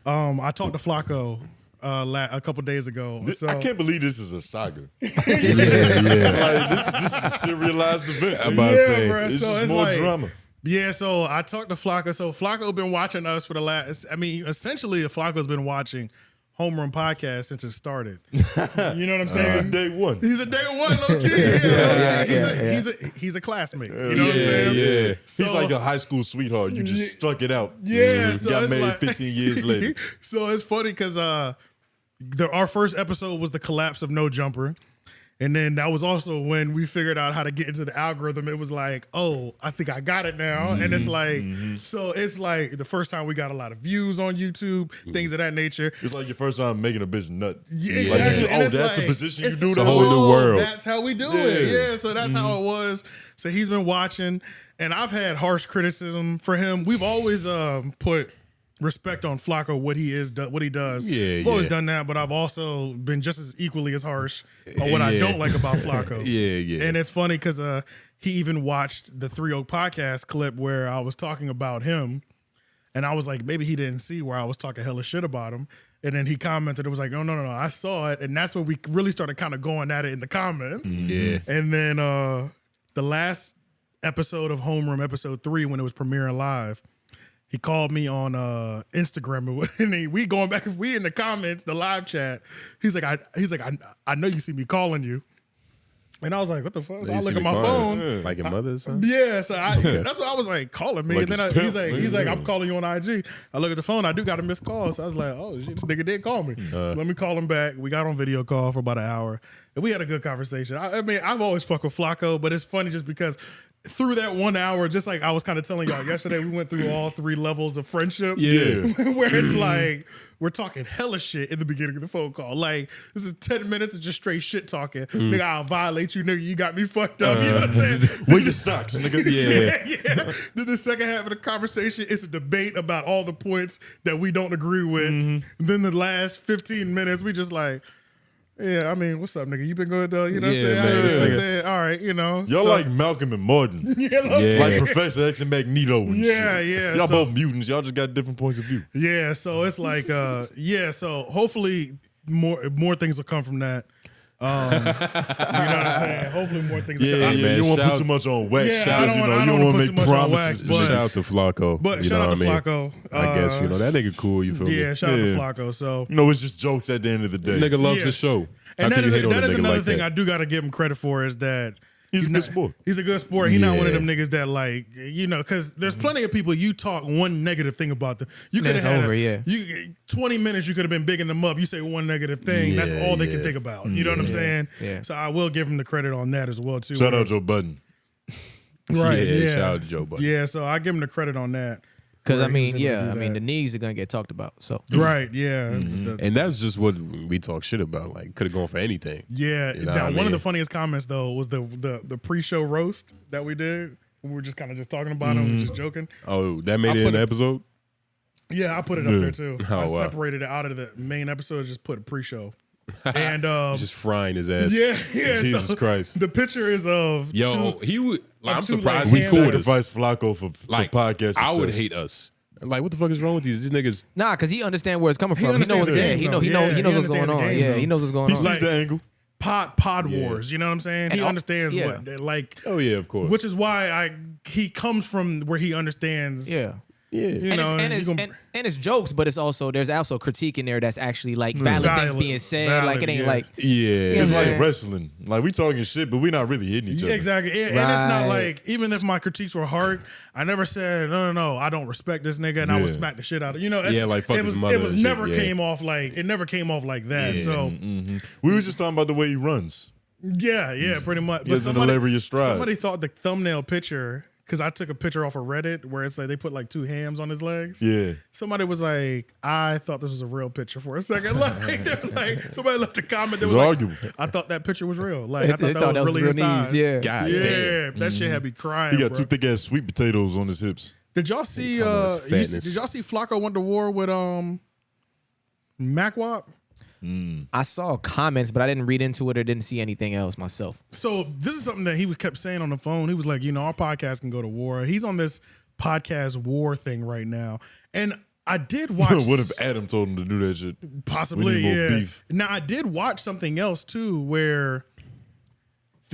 I talked to Flakko a couple days ago. So I can't believe this is a saga. yeah. Like, this is a serialized event. I'm about to say, bruh, this so is it's more like, drama. Yeah, so I talked to Flakko. So Flakko been watching us for the last. I mean, essentially, Flakko's been watching Homeroom podcast since it started. You know what I'm saying? Day one. He's a day one, low key. He's a classmate. You know what I'm saying? Yeah. So, He's like a high school sweetheart. You just stuck it out. Yeah, so got it's married like, 15 years later. So it's funny because our first episode was the collapse of No Jumper. And then that was also when we figured out how to get into the algorithm. It was like, oh, I think I got it now. And it's like, so it's like the first time we got a lot of views on YouTube, things of that nature. It's like your first time making a bitch nut. Yeah, exactly. Like, that's the position you do. a whole new world. That's how we do it. Yeah, so that's how it was. So he's been watching, and I've had harsh criticism for him. We've always put respect on Flakko, what he does. I've always done that, but I've also been just as equally as harsh on what I don't like about Flakko. And it's funny because he even watched the 3 Oak podcast clip where I was talking about him, and I was like, maybe he didn't see where I was talking hella shit about him. And then he commented, it was like, no, I saw it. And that's when we really started kind of going at it in the comments. Yeah. And then the last episode of Homeroom, episode 3, when it was premiering live, he called me on Instagram, and we going back. If we in the comments, the live chat, he's like, I know you see me calling you, and I was like, what the fuck? So I look at my phone, like your mother or something. yeah. So that's what I was like, calling me, Like and then he's like, I'm calling you on IG. I look at the phone, I do got a missed call, so I was like, oh shit, this nigga did call me. So let me call him back. We got on video call for about an hour, and we had a good conversation. I mean, I've always fucked with Flakko, but it's funny just because through that 1 hour, just like I was kind of telling y'all yesterday, we went through all 3 levels of friendship. Yeah. Where it's like, we're talking hella shit in the beginning of the phone call. Like, this is 10 minutes of just straight shit talking. Nigga, I'll violate you, nigga. You got me fucked up. You know what I'm saying? Wear your socks, nigga. Yeah. Then the second half of the conversation is a debate about all the points that we don't agree with. And then the last 15 minutes, we just like, yeah, I mean, what's up, nigga? You been good though? You know what I'm saying? man, I just said, all right, you know. Y'all like Malcolm and Martin. Like Professor X and Magneto and shit. Y'all both mutants. Y'all just got different points of view. Yeah, so it's like, so hopefully more things will come from that. You know what I'm saying? Hopefully more things will come. Yeah, man, you don't want to put too much on wax. Yeah, I don't you don't want to make promises. But Shout out to Flakko. But you shout know out to what I mean? Flakko. I guess, you know, that nigga cool, you feel me? Yeah, shout out to Flakko. So, You know, it's just jokes at the end of the day. Nigga loves the show. And How that can you hate on a is nigga another like thing that? I do got to give him credit for is that He's a good sport. He's a good sport. He's not one of Yeah. them niggas that like, you know, because there's plenty of people you talk one negative thing about them. You could have That's had over, 20 minutes. You could have been bigging them up. You say one negative thing. That's all they can think about. You know what I'm saying? Yeah. So I will give him the credit on that as well too. Shout out Joe Budden. Right? Yeah, Yeah. shout out to Joe Budden. Yeah. So I give him the credit on that. Because Where I he was mean, able to do I mean, that. the knees are gonna get talked about. So Right. Yeah. The- And that's just what we talk shit about. Like, could have gone for anything. Yeah. You know Now, what I one of mean? the funniest comments though was the pre-show roast that we did. We were just kind of just talking about him, just joking. Oh, that made I it in put the it- episode? Yeah, I put it up there too. Oh, I wow. separated it out of the main episode, just put a pre-show. And Just frying his ass. yeah. Jesus so Christ. The picture is of Yo, he would. Like, I'm two, surprised like, he ham- cool with us. Sacrifice Flacco for Like, podcast I would success. hate us. Like, what the fuck is wrong with these niggas? nah, because he understand where it's coming He from. He knows understands what's the there. game, He though. know he Yeah, knows he what's going understands on. the game, Yeah, though. he knows what's going He on. sees the angle. pod wars. You know what I'm saying? He And understands yeah. what like, Oh, yeah, of course. which is why he comes from where he understands. Yeah. Yeah. You know, And it's jokes, but there's also critique in there that's actually like valid things Valid, being said. valid, Like it ain't yeah. like Yeah. It's Yeah, like man. wrestling. Like we talking shit, but we not really hitting each other. Exactly. And it's not Right. like, even if my critiques were hard, I never said, no, I don't respect this nigga, and I would Yeah. smack the shit out of, you know, Yeah, like, fuck it his was, mother it was and shit, never yeah. came off like, it never came off like that. So We was just talking about the way he runs. yeah, pretty much. He doesn't deliver your stride. Somebody thought the thumbnail picture, because I took a picture off of Reddit where it's like they put like 2 hams on his legs. Yeah. Somebody was like, I thought this was a real picture for a second. Like, they're like, somebody left a comment. They It's were like, arguable. I thought that picture was real. Like, I They thought that was really his thighs. Yeah. God Yeah, damn. that shit had me crying. He got bro. 2 thick ass sweet potatoes on his hips. Did y'all see? talking about his fatness. Did y'all see Flakko went to war with MacWop? I saw comments, but I didn't read into it or didn't see anything else myself. So this is something that he kept saying on the phone. He was like, our podcast can go to war. He's on this podcast war thing right now, and I did watch. What if Adam told him to do that shit? Possibly, more yeah. beef. Now I did watch something else too, where